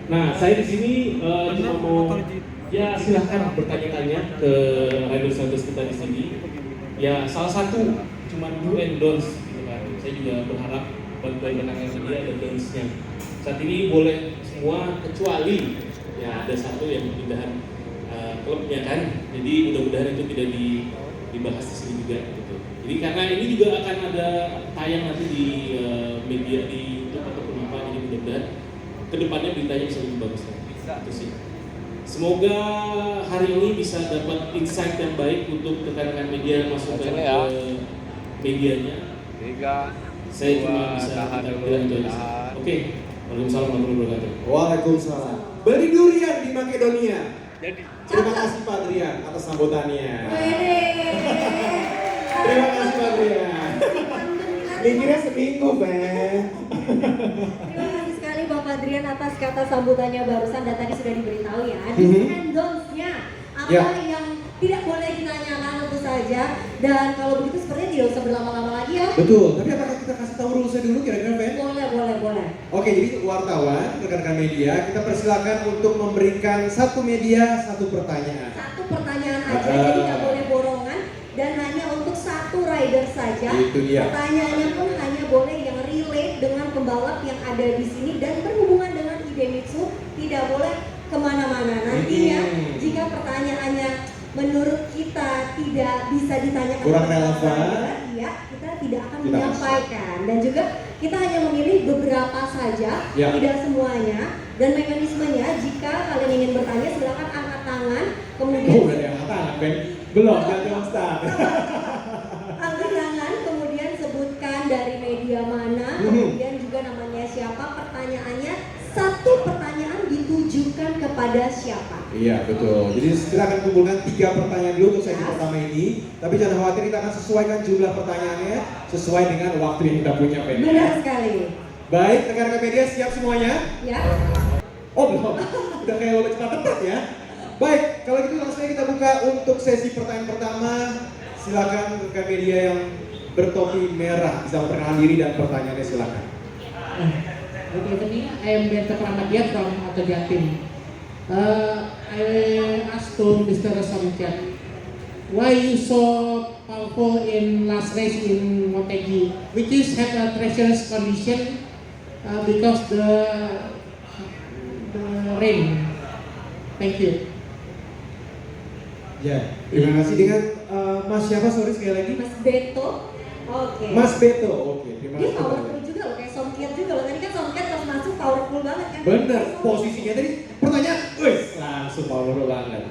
Nah, saya di sini cuma mau ya silahkan bertanya-tanya ke riders kita di sini. Ya salah satu cuma do and don'ts gitu kan. Saya juga berharap bantuan rekan-rekan media ada don'ts-nya. Saat ini boleh semua kecuali ya ada satu yang pindahan klubnya kan. Jadi mudah-mudahan itu tidak dibahas di sini juga gitu. Jadi karena ini juga akan ada tayang nanti di media di YouTube ataupun apa, jadi mudah-mudahan kedepannya beritanya bisa lebih bagus lagi. Itu sih. Semoga hari ini bisa dapat insight yang baik untuk rekan-rekan media yang masuk ke medianya. Saya cuma bisa bilang itu aja. Oke. Waalaikumsalam warahmatullahi wabarakatuh. Waalaikumsalam. Beli durian di Makedonia. Terima kasih Pak Adrian atas sambutannya. Terima kasih Pak Adrian. Mikirnya seminggu, Ben. Terima kasih sekali Bapak Adrian atas kata sambutannya barusan dan tadi sudah diberitahu ya. Do's and don'ts-nya apa yang tidak boleh ditanyakan tentu saja, dan kalau begitu sepertinya tidak usah berlama-lama lagi ya. Betul, tapi apakah kita kasih tahu rulesnya dulu kira-kira, Ben? Boleh. Oke, jadi wartawan, rekan-rekan media, kita persilakan untuk memberikan satu media, satu pertanyaan. Satu pertanyaan aja, jadi nggak boleh borongan dan hanya untuk satu rider saja. Itu dia. Pertanyaannya pun hanya boleh yang relate dengan pembalap yang ada di sini dan berhubungan dengan Idemitsu, tidak boleh kemana-mana. Nantinya jika pertanyaannya menurut kita tidak bisa ditanyakan kurang relevan, ya kita tidak akan menyampaikan. Dan juga kita hanya memilih beberapa saja, tidak semuanya. Dan mekanismenya jika kalian ingin bertanya silakan angkat tangan, kemudian udah angkat tangan, Ben. Belum, jangan start. angkat tangan, kemudian sebutkan dari media mana, kemudian juga namanya siapa, pertanyaannya satu pertanyaan ditujukan kepada siapa. Iya betul. Jadi kita akan kumpulkan 3 pertanyaan dulu untuk sesi pertama ini. Tapi jangan khawatir, kita akan sesuaikan jumlah pertanyaannya sesuai dengan waktu yang kita punya, Ben. Benar sekali. Baik, rekan-rekan media siap semuanya? Ya. Oh belum, udah kayak lomba cepat tepat ya. Baik, kalau gitu langsung aja kita buka untuk sesi pertanyaan pertama. Silakan rekan media yang bertopi merah bisa memperkenalkan diri dan pertanyaannya silakan. Good evening, I am Bento Pramadian from Autodia team. I asked to Mr. Somkiat, why you so powerful in last race in Motegi, which is have a treacherous condition because the rain. Thank you. Ya, terima kasih. Dengan Mas siapa, sorry sekali lagi? Mas Beto. Oke. Mas Beto, oke. Terima Dia kasih. powerful juga loh, kayak Somkiat juga loh. Tadi kan Somkiat pas masuk powerful banget kan. Bener, posisinya tadi pertanyaan, langsung powerful banget.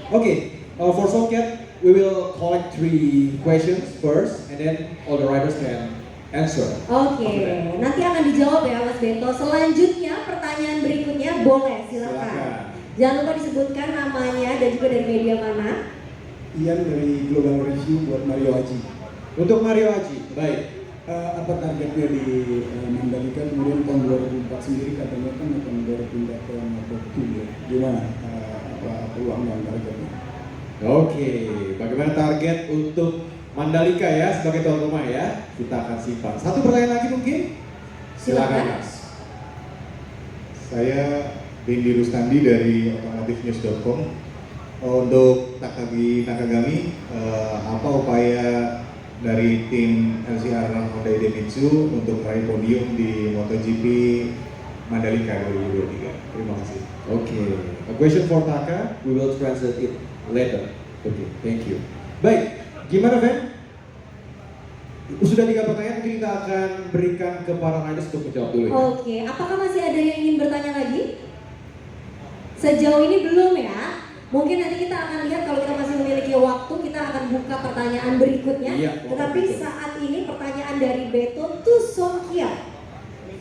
Oke, for Somkiat, we will collect 3 questions first, and then all the riders can answer. Oke, nanti akan dijawab ya Mas Beto. Selanjutnya pertanyaan berikutnya boleh, silakan. Jangan lupa disebutkan namanya dan juga dari media mana. Ian dari Global Review buat Mario Haji. Untuk Mario Haji, baik. Apa targetnya di Mandalika, kemudian tahun 2004 sendiri katanya kan akan berpindah ke Moto2 ya. Gimana apa peluang dan targetnya? Oke, bagaimana target untuk Mandalika ya sebagai tuan rumah ya? Kita akan simpan. Satu pertanyaan lagi mungkin? Silakan Mas. Saya Rindy Rustandi dari otomotifnews.com. Untuk Takagi Nakagami, apa upaya dari tim LCR Honda Idemitsu untuk meraih podium di MotoGP Mandalika 2023? Terima kasih. Oke, a question for Taka, we will translate it later. Oke, thank you. Baik, gimana Ben? Sudah 3 pertanyaan, mungkin kita akan berikan ke para riders untuk menjawab dulu ya. Oke, apakah masih ada yang ingin bertanya lagi? Sejauh ini belum ya. Mungkin nanti kita akan lihat kalau kita masih memiliki waktu, kita akan buka pertanyaan berikutnya. Tetapi saat ini pertanyaan dari Beto to Somkiat.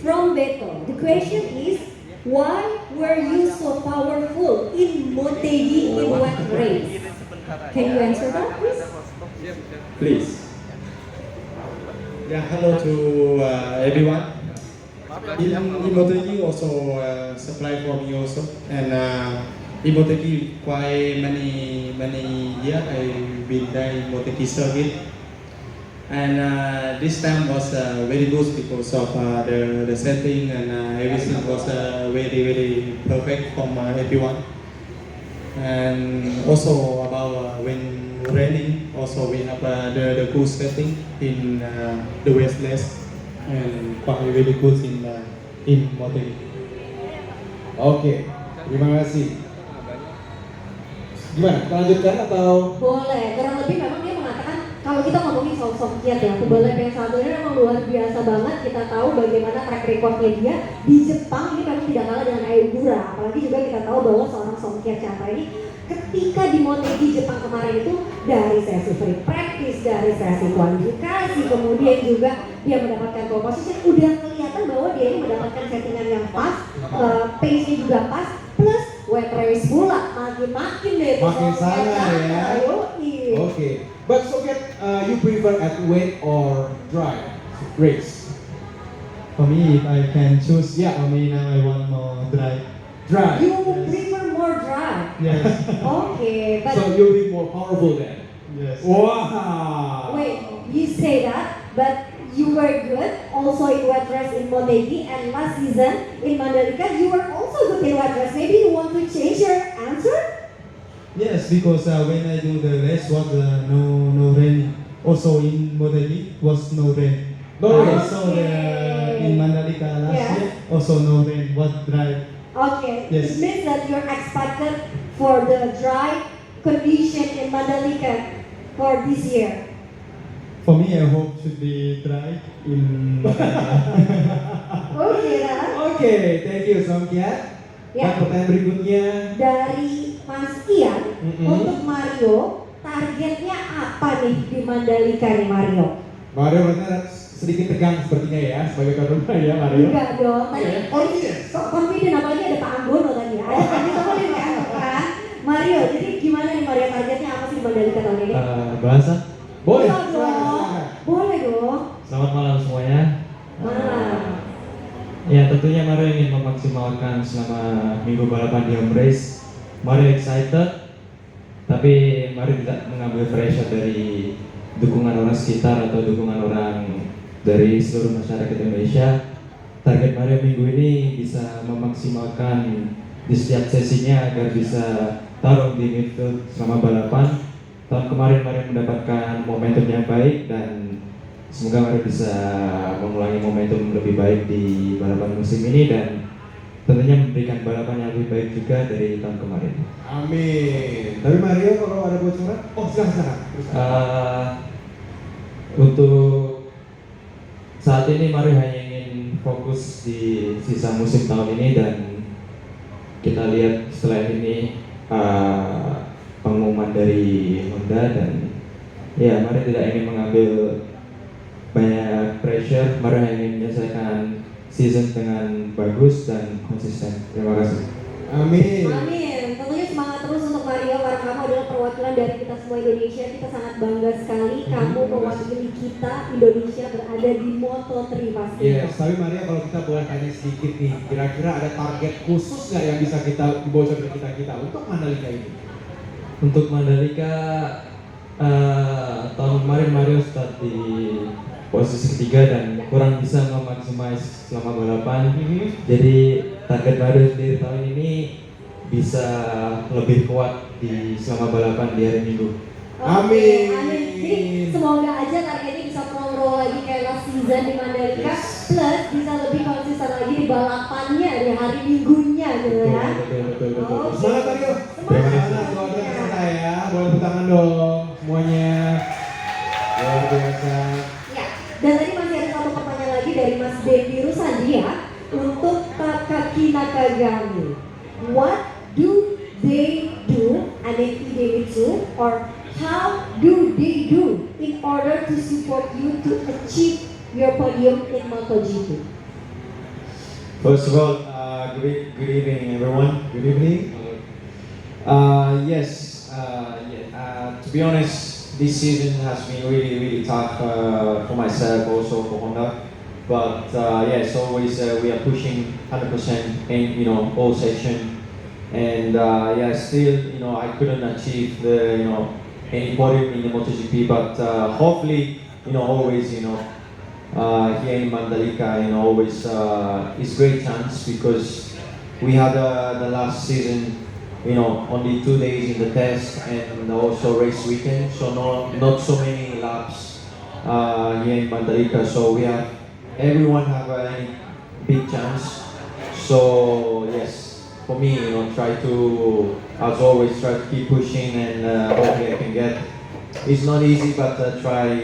From Beto, the question is, why were you so powerful in Motegi in wet race? Can you answer that, please? Please. Yeah, hello to everyone. In Motegi also supply for me also, and in Motegi quite many years I've been there in Motegi service. And this time was very good because of the setting and everything was very perfect from everyone. And also about when raining, also we have the cool setting in the Westless and quite very good in Motegi. Oke, terima kasih. Gimana? Kita lanjutkan atau? Boleh, kurang lebih memang dia mengatakan kalau kita ngomongin soal Songkiat ya, Tubalep yang satu ini memang luar biasa banget. Kita tahu bagaimana track recordnya dia di Jepang ini memang tidak kalah dengan Ayudura. Apalagi juga kita tahu bahwa seorang Songkiat Chatra ini ketika di Motegi Jepang kemarin itu dari sesi free practice, dari sesi kualifikasi, kemudian juga dia mendapatkan pole position, udah kelihatan bahwa dia ini mendapatkan settingan yang pas, pace-nya juga pas, plus wet race pula, makin deh. Makin sana ya. Oke. But Songkiat, you prefer at wet or dry race? For me, if I can choose, Yeah. for me now I want more dry. Dry. You prefer more dry. Yes, Okay, but So you'll be more powerful then. yes. Wow. wait, you say that, but you were good also in wet race in Motegi, and last season in Mandalika you were also good in wet race. Maybe you want to change your answer? Yes, because when I do the race was no rain. Also in Motegi was no rain. No rain. Also in Mandalika last Yeah. year also no rain, was dry. Okay, Yes. it means that you're expected for the dry condition in Mandalika for this year. For me, I hope should be dry in Mandalika. Okay, lah. Oke, thank you Songkiat. Ya. Dan pertanyaan berikutnya. Dari Mas Ian, Mm-mm. untuk Mario, targetnya apa nih di Mandalika nih Mario? Mario berarti sedikit tegang sepertinya ya sebagai tuan rumah ya Mario. Enggak dong, tadi Confident. kok confident, apalagi ada Pak Anggono tadi. Ada tadi sama nih kan? Mario, jadi gimana nih Mario, targetnya apa sih di Mandalika tahun ini? Bahasa. Boleh. Iya dong, boleh dong. Selamat malam semuanya. Malam. Ya tentunya Mario ingin memaksimalkan selama minggu balapan di home race. Mario excited, tapi Mario tidak mengambil pressure dari dukungan orang sekitar atau dukungan orang dari seluruh masyarakat Indonesia. Target Mario minggu ini bisa memaksimalkan di setiap sesinya agar bisa taruh di midfield selama balapan. Tahun kemarin Mario mendapatkan momentum yang baik dan semoga Mario bisa mengulangi momentum lebih baik di balapan musim ini dan tentunya memberikan balapan yang lebih baik juga dari tahun kemarin. Amin. Tapi Mario kalau ada bocoran, oh silakan. Untuk saat ini Mario hanya ingin fokus di sisa musim tahun ini dan kita lihat setelah ini pengumuman dari Honda dan ya Mario tidak ingin mengambil banyak pressure. Mario hanya ingin menyelesaikan season dengan bagus dan konsisten. Terima kasih. Amin. Amin. Tentunya semangat terus untuk Mario karena kamu adalah perwakilan dari kita semua Indonesia. Kita sangat bangga sekali kamu mewakili kita Indonesia berada di Moto3 pasti. Yes, tapi Maria kalau kita boleh tanya sedikit nih, kira-kira ada target khusus nggak yang bisa kita bocorin ke kita untuk Mandalika ini? Untuk Mandalika tahun kemarin Mario start di posisi ketiga dan kurang bisa memaksimais selama balapan. Jadi target Mario sendiri tahun ini bisa lebih kuat di selama balapan di hari Minggu. Amin. Amin. Jadi semoga aja targetnya bisa pro lagi kayak last season di Mandalika, plus bisa lebih konsisten lagi di balapannya di hari Minggunya gitu ya. Betul. Oke. Semangat Mario. Semangat. Semangat keluarga peserta ya. Boleh tepuk tangan dong semuanya. Luar biasa. Ya, dan tadi masih ada satu pertanyaan lagi dari Mas Devi Rusandi ya untuk Takaki Nakagami. What do they do, Aneki Demitsu, or how do they do in order to support you to achieve your podium in MotoGP? First of all, good evening, everyone. Good evening. To be honest, this season has been really tough for myself, also for Honda. But as always, we are pushing 100% in all session, and still I couldn't achieve the any podium in the MotoGP. But hopefully always, here in Mandalika, always it's great chance because we had the last season, only 2 days in the test and also race weekend, so not so many laps here in Mandalika. So everyone have a big chance. So yes, for me, try to, as always, try to keep pushing and hopefully I can get. It's not easy, but try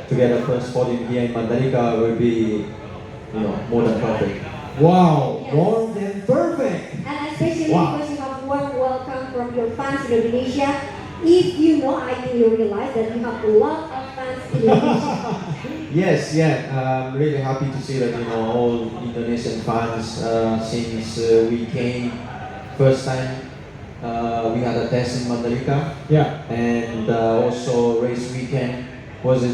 to get a first podium here in Mandalika will be, more than perfect. Wow, Yes. more than perfect. And especially Wow. because you have warm welcome from your fans in Indonesia. If I think you realize that you have a lot of fans in Indonesia. Yes, I'm really happy to see that all Indonesian fans since we came first time we had a test in Mandalika. Yeah. And also race weekend was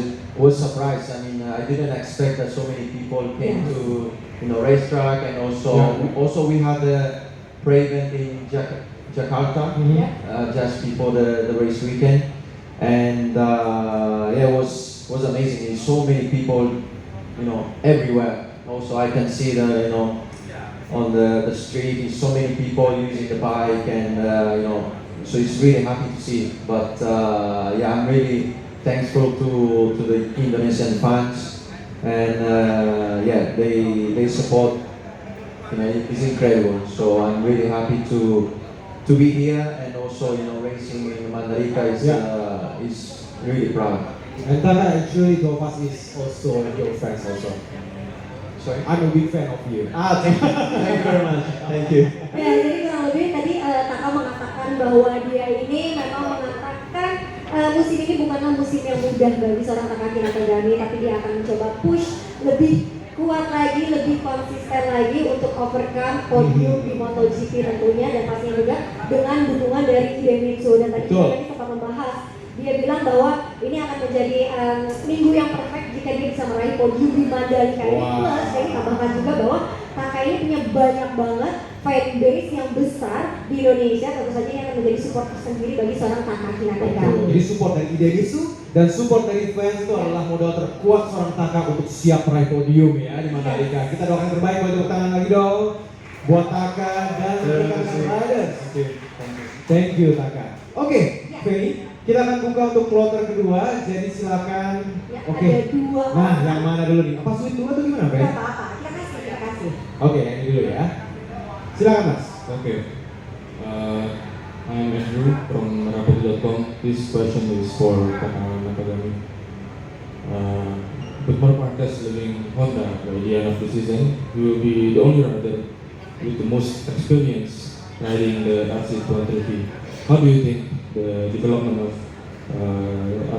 surprised. I mean, I didn't expect that so many people came to racetrack, and also we had the pre-event in Jakarta just before the race weekend, and it was amazing. There's so many people, everywhere. Also, I can see on the street, there's so many people using the bike, and so it's really happy to see. But I'm really thankful to the Indonesian fans, and they support. It's incredible. So I'm really happy to be here, and also racing in Mandalika is really proud. And Taka, actually, Thomas is also your friend also. Sorry. I'm a big fan of you. Thank you very much. Thank you. Ya, jadi kurang lebih tadi Taka mengatakan bahwa dia ini memang mengatakan musim ini bukanlah musim yang mudah bagi seorang Taka Kinatagami, tapi dia akan mencoba push lebih kuat lagi, lebih konsisten lagi untuk overcome podium di MotoGP tentunya, dan pastinya juga dengan dukungan dari Idemitsu. Dan tadi kita sempat membahas, dia bilang bahwa ini akan menjadi minggu yang perfect jika dia bisa meraih podium di Mandalika ini. Plus, saya tambahkan juga bahwa Taka ini punya banyak banget fanbase yang besar di Indonesia, tentu saja yang akan menjadi support tersendiri bagi seorang Taka Kinatagami. Jadi support dari Idemitsu dan support dari fans itu adalah modal terkuat seorang Taka untuk siap meraih podium ya di Mandalika. Kita doakan yang terbaik, buat tepuk tangan lagi dong buat Taka dan rekan-rekan riders. Thank you Taka. Oke, Feni, kita akan buka untuk kloter kedua, jadi silakan. Ya, Oke. ada dua. Nah, yang mana dulu nih? Apa sulit dulu atau gimana, Fen? Gak apa-apa, kita kasih. Oke, yang ini dulu ya. Silakan Mas. Okay. I'm Andrew from Rapid.com. This question is for Taka Nakagami. With Mark Marquez leaving Honda by the end of the season, he will be the only rider with the most experience riding the RC130. How do you think the development of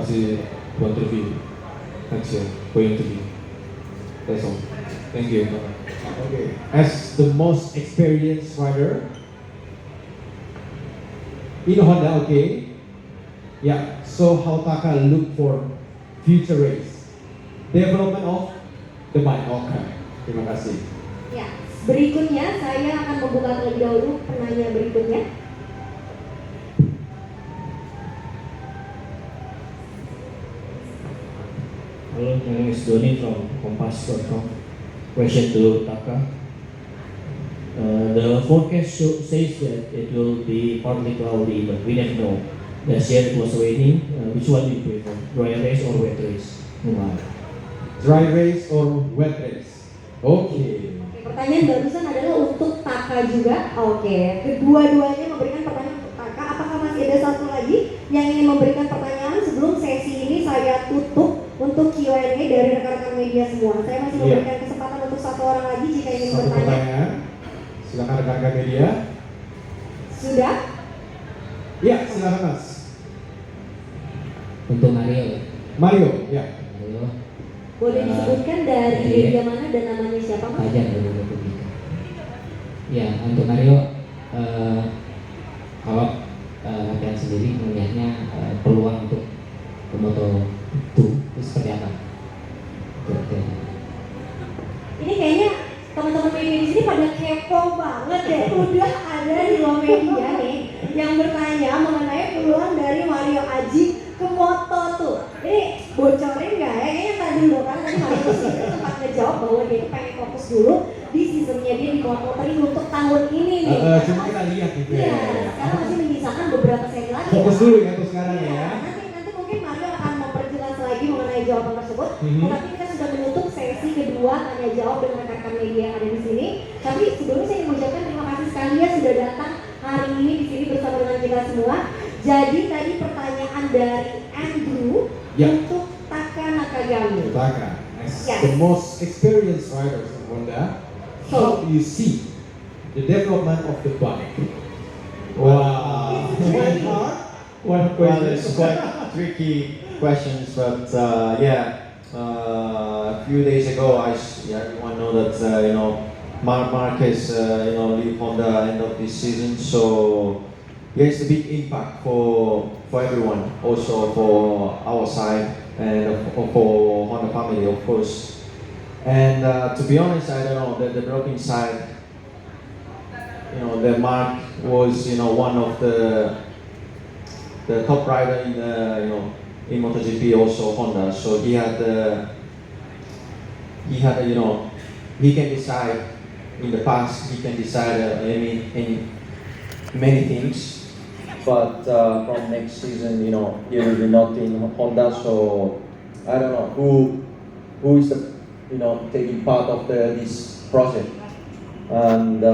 RC130 next year going to be? That's all. Thank you. Okay. As the most experienced rider in Honda, okay. Yeah. So how Taka look for future race development of the bike? Okay. Terima kasih. Ya, berikutnya saya akan membuka terlebih dahulu penanya berikutnya. Hello, my name is Doni from Kompas.com. Question to Taka. The forecast says that it will be partly cloudy, but we never know. Last year it was raining. Which one do you prefer, dry race or wet race? Why? Dry race or wet race? Okay. Pertanyaan barusan adalah untuk Taka juga. Oke, kedua-duanya memberikan pertanyaan untuk Taka. Apakah masih ada satu lagi yang ingin memberikan pertanyaan sebelum sesi ini saya tutup untuk Q&A dari rekan-rekan media semua? Saya masih memberikan kesempatan untuk satu orang lagi jika ingin Satu bertanya. pertanyaan. Silakan rekan-rekan media. Sudah? Ya, silakan Mas. Untuk Mario. Mario, ya. Mario. Boleh disebutkan dari media mana dan namanya siapa, Mas? Fajar dari Republika. Ya, untuk Mario, kalau kalian sendiri melihatnya peluang untuk Moto2 itu seperti apa? Kira-kira. Ini kayaknya teman-teman media di sini pada kepo banget deh. Udah ada di luar media nih yang bertanya mengenai peluang dari Mario Aji ke Moto2. Ini bocorin nggak ya? Kayaknya terus dia sempat ngejawab bahwa dia itu pengen fokus dulu di seasonnya dia di Moto3 untuk tahun ini nih. Cuma kita lihat gitu ya. Iya, sekarang masih menyisakan beberapa seri lagi. Fokus dulu ya untuk sekarang Iya, ya. nanti mungkin Mario akan memperjelas lagi mengenai jawaban tersebut. Tetapi kita sudah menutup sesi kedua tanya jawab dengan rekan-rekan media yang ada di sini. Tapi sebelumnya saya ingin mengucapkan terima kasih sekali ya sudah datang hari ini di sini bersama dengan kita semua. Jadi tadi pertanyaan dari Andrew untuk Taka Nakagami. Taka, as Yes. the most experienced riders in Honda, how do you see the development of the bike? Wow. Quite hard. One Well, question. it's quite tricky questions, but a few days ago, everyone know that Marc Marquez leave Honda end of this season, so it's a big impact for everyone, also for our side and for Honda family, of course. And to be honest, I don't know the developing side. The Mark was one of the top rider in MotoGP, also Honda. So he can decide in the past. He can decide many things. But from next season, he will be not in Honda. So I don't know who is taking part of this project. And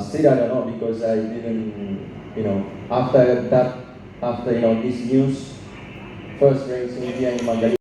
still I don't know, because I didn't, after this news, first race in India in Mandalika.